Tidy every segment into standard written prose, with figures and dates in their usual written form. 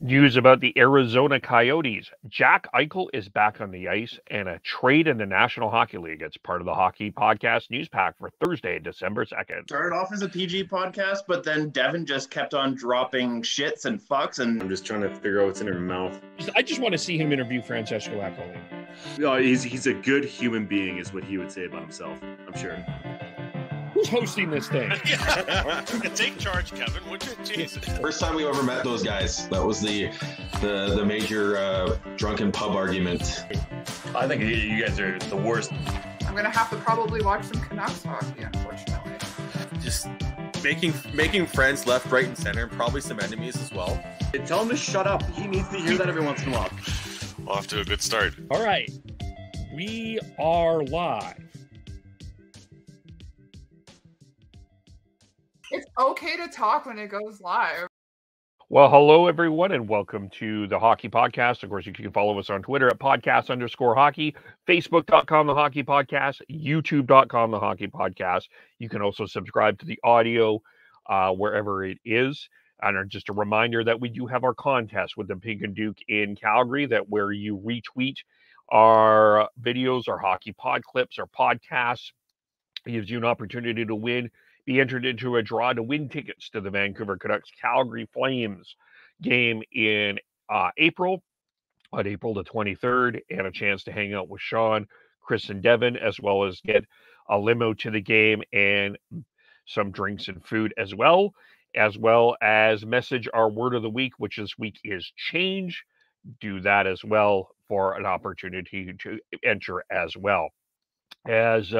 News about the Arizona Coyotes. Jack Eichel is back on the ice, and a trade in the National Hockey League. It's part of the Hockey Podcast News Pack for Thursday, December 2nd. Started off as a PG podcast, but then Devin just kept on dropping shits and fucks, and I'm just trying to figure out what's in her mouth. I just want to see him interview Francesco Aquilini. No, he's a good human being, is what he would say about himself, I'm sure. Who's hosting this thing? Take charge, Kevin, would you? Jesus. First time we ever met those guys. That was the major drunken pub argument. I think you guys are the worst. I'm going to have to probably watch some Canucks hockey, unfortunately. Just making friends left, right, and center, and probably some enemies as well. Tell him to shut up. He needs to hear that every once in a while. Off to a good start. All right. We are live. It's okay to talk when it goes live. Well, hello, everyone, and welcome to the Hockey Podcast. Of course, you can follow us on Twitter at podcast_hockey, Facebook.com, the Hockey Podcast, YouTube.com, the Hockey Podcast. You can also subscribe to the audio wherever it is. And just a reminder that we do have our contest with the Pink and Duke in Calgary, that where you retweet our videos, our hockey pod clips, our podcasts, it gives you an opportunity to win. Be entered into a draw to win tickets to the Vancouver Canucks Calgary Flames game in April, on April the 23rd, and a chance to hang out with Sean, Chris, and Devin, as well as get a limo to the game and some drinks and food as well as message our word of the week, which this week is change. Do that as well for an opportunity to enter as well. As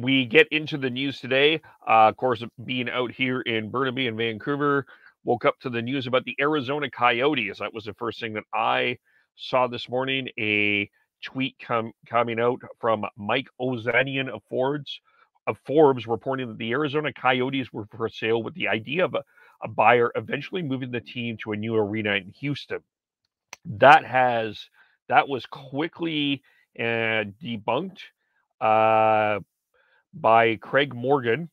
we get into the news today, of course, being out here in Burnaby and Vancouver, woke up to the news about the Arizona Coyotes. That was the first thing that I saw this morning, a tweet coming out from Mike Ozanian of Forbes reporting that the Arizona Coyotes were for sale, with the idea of a buyer eventually moving the team to a new arena in Houston. That was quickly debunked by Craig Morgan,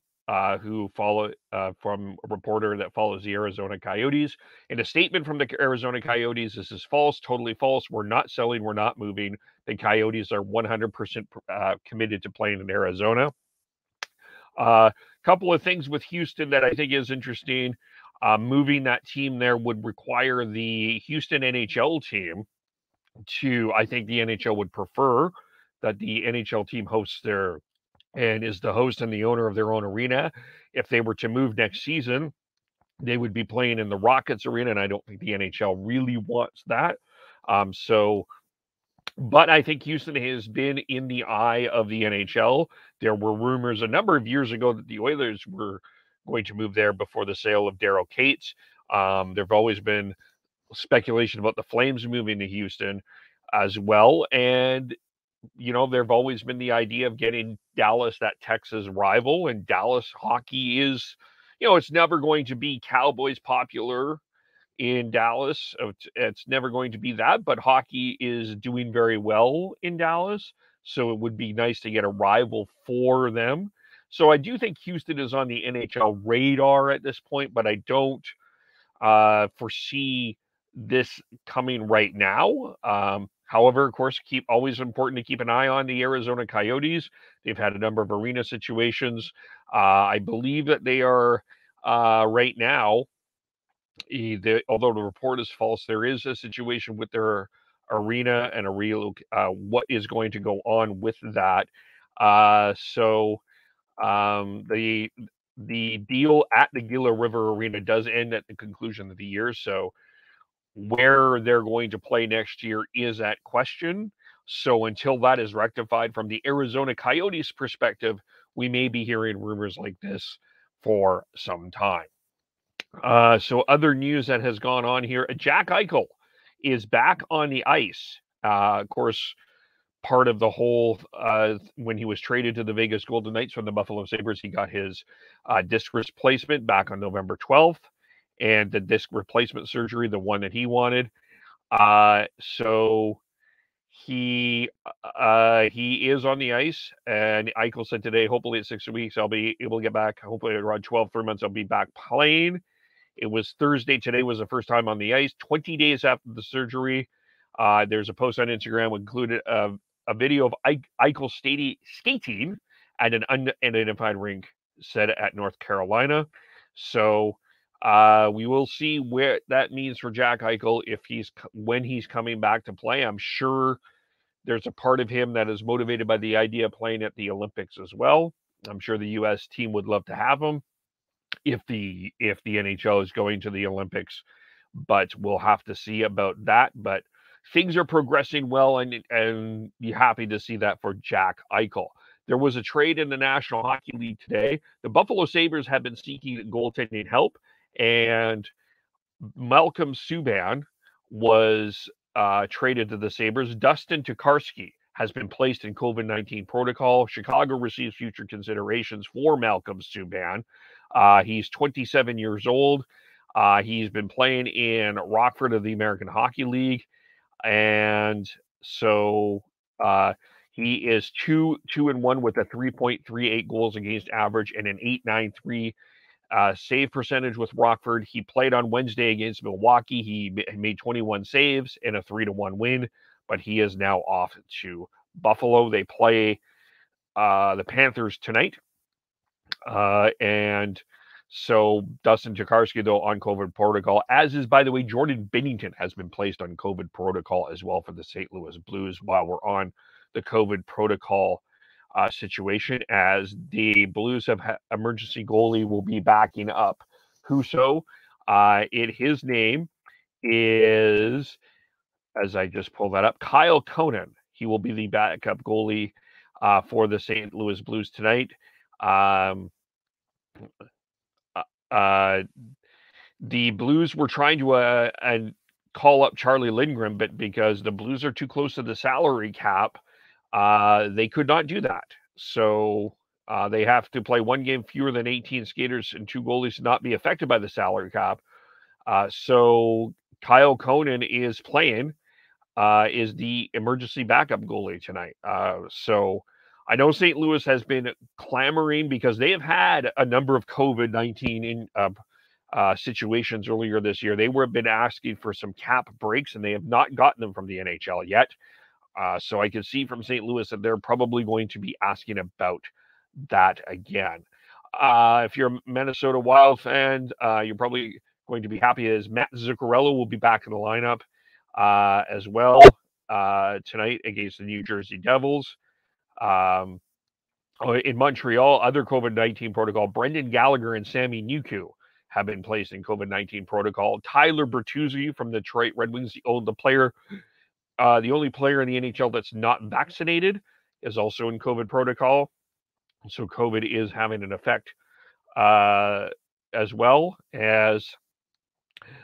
who from a reporter that follows the Arizona Coyotes. In a statement from the Arizona Coyotes, this is false, totally false. We're not selling, we're not moving. The Coyotes are 100% committed to playing in Arizona. Couple of things with Houston that I think is interesting. Moving that team there would require the Houston NHL team to, I think the NHL would prefer that the NHL team hosts their and is the host and the owner of their own arena. If they were to move next season, they would be playing in the Rockets arena, and I don't think the NHL really wants that. But I think Houston has been in the eye of the NHL. There were rumors a number of years ago that the Oilers were going to move there before the sale of Daryl Cates. There have always been speculation about the Flames moving to Houston as well. And there have always been the idea of getting Dallas, that Texas rival, and Dallas hockey is, it's never going to be Cowboys popular in Dallas. It's never going to be that, but hockey is doing very well in Dallas. So it would be nice to get a rival for them. So I do think Houston is on the NHL radar at this point, but I don't foresee this coming right now. However, of course, always important to keep an eye on the Arizona Coyotes. They've had a number of arena situations. I believe that they are right now, although the report is false, there is a situation with their arena and a real what is going to go on with that. The deal at the Gila River Arena does end at the conclusion of the year. So where they're going to play next year is at question. So until that is rectified from the Arizona Coyotes perspective, we may be hearing rumors like this for some time. So other news that has gone on here, Jack Eichel is back on the ice. Of course, part of the whole, when he was traded to the Vegas Golden Knights from the Buffalo Sabres, he got his disc replacement back on November 12th. And the disc replacement surgery, the one that he wanted. So he is on the ice, and Eichel said today, hopefully at 6 weeks, I'll be able to get back. Hopefully around 3 months, I'll be back playing. It was Thursday. Today was the first time on the ice. 20 days after the surgery. There's a post on Instagram that included a video of Eichel skating at an unidentified rink set at North Carolina. So we will see where that means for Jack Eichel when he's coming back to play. I'm sure there's a part of him that is motivated by the idea of playing at the Olympics as well. I'm sure the U.S. team would love to have him if the NHL is going to the Olympics, but we'll have to see about that. But things are progressing well, and you're happy to see that for Jack Eichel. There was a trade in the National Hockey League today. The Buffalo Sabres have been seeking goaltending help, and Malcolm Subban was traded to the Sabres. Dustin Tokarski has been placed in COVID-19 protocol. Chicago receives future considerations for Malcolm Subban. He's 27 years old. He's been playing in Rockford of the American Hockey League. And so he is 2-1 with a 3.38 goals against average and an 8.93 save percentage with Rockford. He played on Wednesday against Milwaukee. He made 21 saves in a 3-1 win, but he is now off to Buffalo. They play the Panthers tonight. And so Dustin Tokarski, though, on COVID protocol, as is, by the way, Jordan Binnington has been placed on COVID protocol as well for the St. Louis Blues while we're on the COVID protocol situation, as the Blues have emergency goalie will be backing up Husso. His name is, as I just pulled that up, Kyle Conan. He will be the backup goalie for the St. Louis Blues tonight. The Blues were trying to call up Charlie Lindgren, but because the Blues are too close to the salary cap, they could not do that. So they have to play one game fewer than 18 skaters and 2 goalies to not be affected by the salary cap. So Kyle Conan is playing, is the emergency backup goalie tonight. So I know St. Louis has been clamoring because they have had a number of COVID-19 situations earlier this year. They have been asking for some cap breaks, and they have not gotten them from the NHL yet. So I can see from St. Louis that they're probably going to be asking about that again. If you're a Minnesota Wild fan, you're probably going to be happy as Matt Zuccarello will be back in the lineup as well tonight against the New Jersey Devils. In Montreal, other COVID-19 protocol, Brendan Gallagher and Sami Niku have been placed in COVID-19 protocol. Tyler Bertuzzi from the Detroit Red Wings, the only player in the NHL that's not vaccinated, is also in COVID protocol. So COVID is having an effect as well as,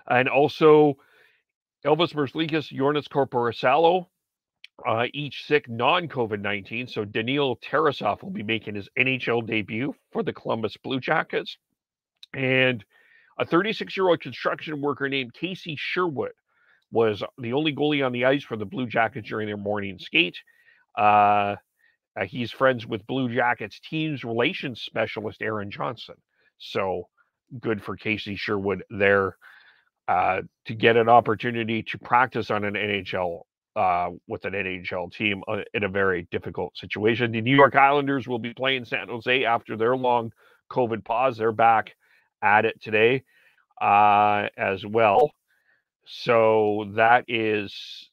and also Elvis Merzlikis, Jonas Korpisalo, each sick non-COVID-19. So Daniil Tarasov will be making his NHL debut for the Columbus Blue Jackets. And a 36-year-old construction worker named Casey Sherwood was the only goalie on the ice for the Blue Jackets during their morning skate. He's friends with Blue Jackets teams relations specialist Aaron Johnson. So good for Casey Sherwood there to get an opportunity to practice on an NHL with an NHL team in a very difficult situation. The New York Islanders will be playing San Jose after their long COVID pause. They're back at it today as well. So that is,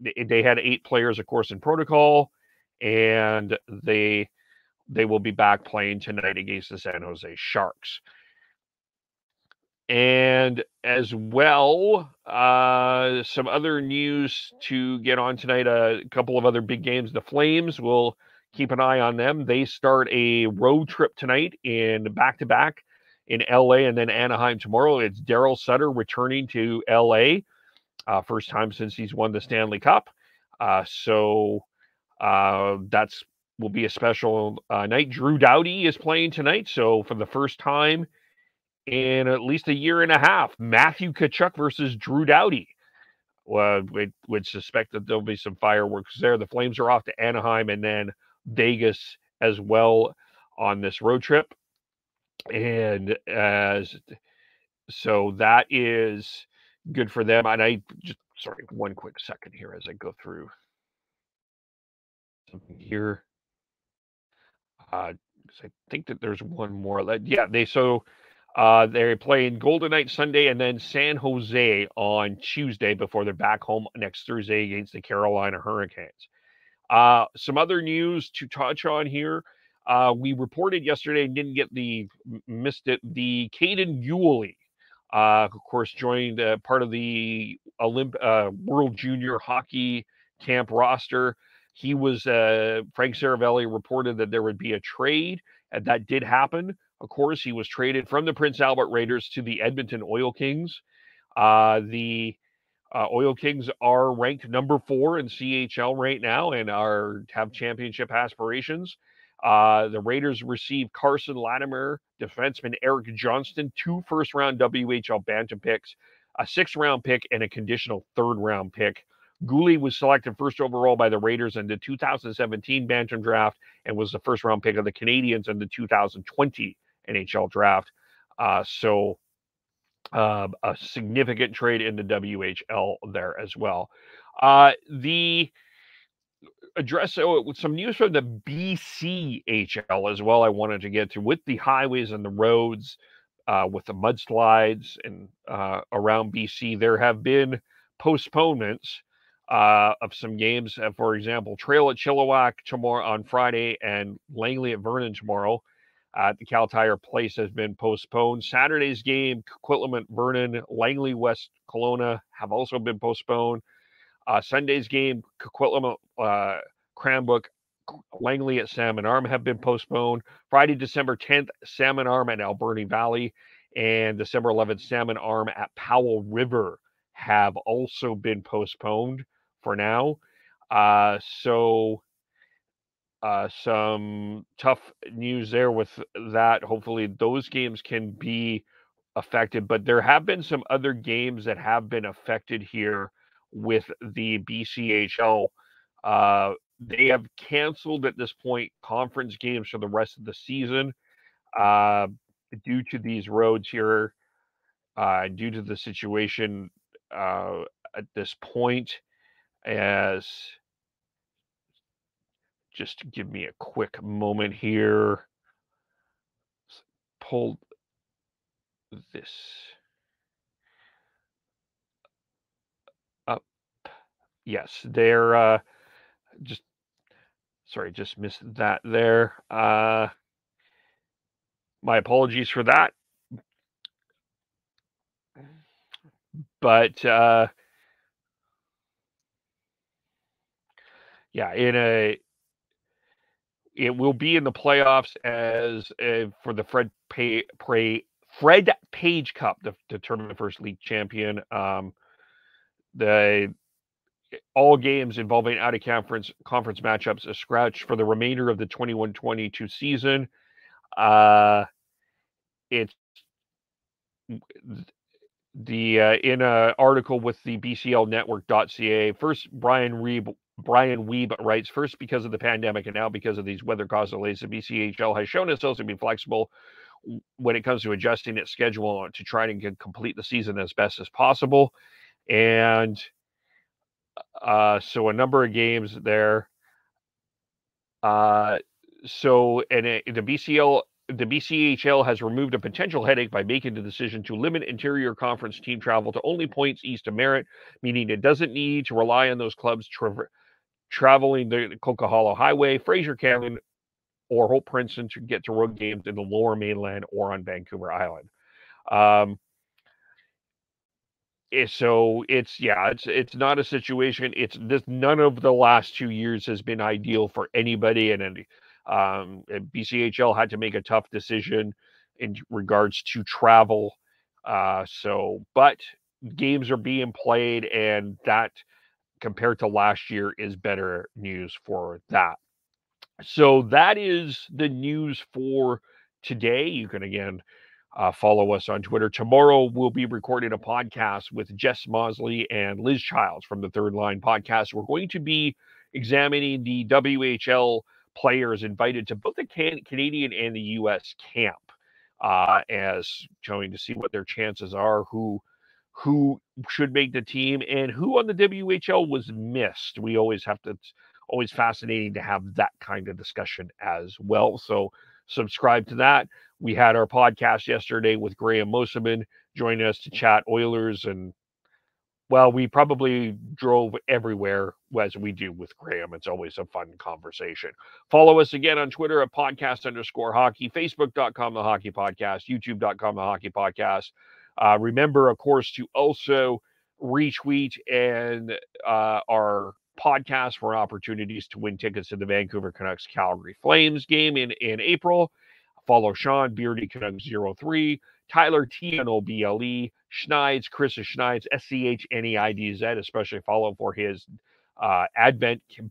they had 8 players, of course, in protocol, and they will be back playing tonight against the San Jose Sharks. And as well, some other news to get on tonight, a couple of other big games. The Flames, will keep an eye on them. They start a road trip tonight in back-to-back in LA and then Anaheim tomorrow. It's Daryl Sutter returning to LA, first time since he's won the Stanley Cup. So that's will be a special night. Drew Doughty is playing tonight. So for the first time in at least a year and a half, Matthew Tkachuk versus Drew Doughty. We would suspect that there'll be some fireworks there. The Flames are off to Anaheim and then Vegas as well on this road trip. And as So that is good for them. And I just, sorry, one quick second here as I go through something here. 'Cause I think that there's one more. Yeah, they're playing Golden Knights Sunday and then San Jose on Tuesday before they're back home next Thursday against the Carolina Hurricanes. Some other news to touch on here. We reported yesterday and missed it. The Caden Yulee, of course, joined part of the World Junior Hockey Camp roster. He was Frank Saravelli reported that there would be a trade, and that did happen. Of course, he was traded from the Prince Albert Raiders to the Edmonton Oil Kings. The Oil Kings are ranked number 4 in CHL right now and have championship aspirations. The Raiders received Carson Latimer, defenseman Eric Johnston, 2 first-round WHL Bantam picks, a 6th-round pick, and a conditional 3rd-round pick. Gooley was selected first overall by the Raiders in the 2017 Bantam draft and was the first-round pick of the Canadiens in the 2020 NHL draft. So a significant trade in the WHL there as well. The address with some news from the BCHL as well. I wanted to get to with the highways and the roads, with the mudslides and around BC. There have been postponements of some games. For example, Trail at Chilliwack tomorrow on Friday and Langley at Vernon tomorrow. The Cal Tire Place has been postponed. Saturday's game, Coquitlam at Vernon, Langley West Kelowna have also been postponed. Sunday's game, Coquitlam, Cranbrook, Langley at Salmon Arm have been postponed. Friday, December 10th, Salmon Arm at Alberni Valley, and December 11th, Salmon Arm at Powell River have also been postponed for now. Some tough news there with that. Hopefully those games can be affected, but there have been some other games that have been affected here with the BCHL. They have canceled at this point conference games for the rest of the season due to these roads here, due to the situation at this point. As just give me a quick moment here. Pull this up. Yes, they're just missed that there. My apologies for that. But yeah, it will be in the playoffs as for the Fred Page Cup to determine the first league champion. All games involving out of conference matchups are scratched for the remainder of the 21-22 season. It's in an article with the BCLnetwork.ca. First, Brian Weeb writes, first because of the pandemic and now because of these weather-caused delays, the BCHL has shown itself to be flexible when it comes to adjusting its schedule to try to complete the season as best as possible. And so a number of games there. The BCHL has removed a potential headache by making the decision to limit interior conference team travel to only points east of Merritt, meaning it doesn't need to rely on those clubs traveling the Coca Hollow Highway, Fraser Canyon, or Hope Princeton to get to road games in the Lower Mainland or on Vancouver Island. So it's not a situation. None of the last 2 years has been ideal for anybody, and BCHL had to make a tough decision in regards to travel. But games are being played, and that compared to last year is better news for that. So that is the news for today. You can again follow us on Twitter. Tomorrow we'll be recording a podcast with Jess Mosley and Liz Childs from the Third Line Podcast. We're going to be examining the WHL players invited to both the Canadian and the U.S. camp. as showing to see what their chances are, who should make the team, and who on the WHL was missed. We always have to. It's always fascinating to have that kind of discussion as well. So subscribe to that. We had our podcast yesterday with Graham Moseman joining us to chat Oilers, and well, we probably drove everywhere as we do with Graham. It's always a fun conversation. Follow us again on Twitter at podcast_hockey, Facebook.com, the Hockey Podcast, YouTube.com, the Hockey Podcast. Remember, of course, to also retweet and our podcast for opportunities to win tickets to the Vancouver Canucks Calgary Flames game in April. Follow Sean, Beardy Canucks 03, Tyler TNOBLE, Schneids, Chris Schneids, SCHNEIDZ, especially follow for his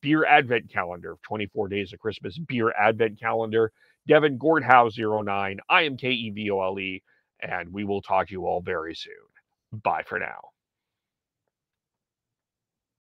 beer advent calendar, 24 days of Christmas beer advent calendar. Devin Gordhouse 09, I am KEVOLE, and we will talk to you all very soon. Bye for now.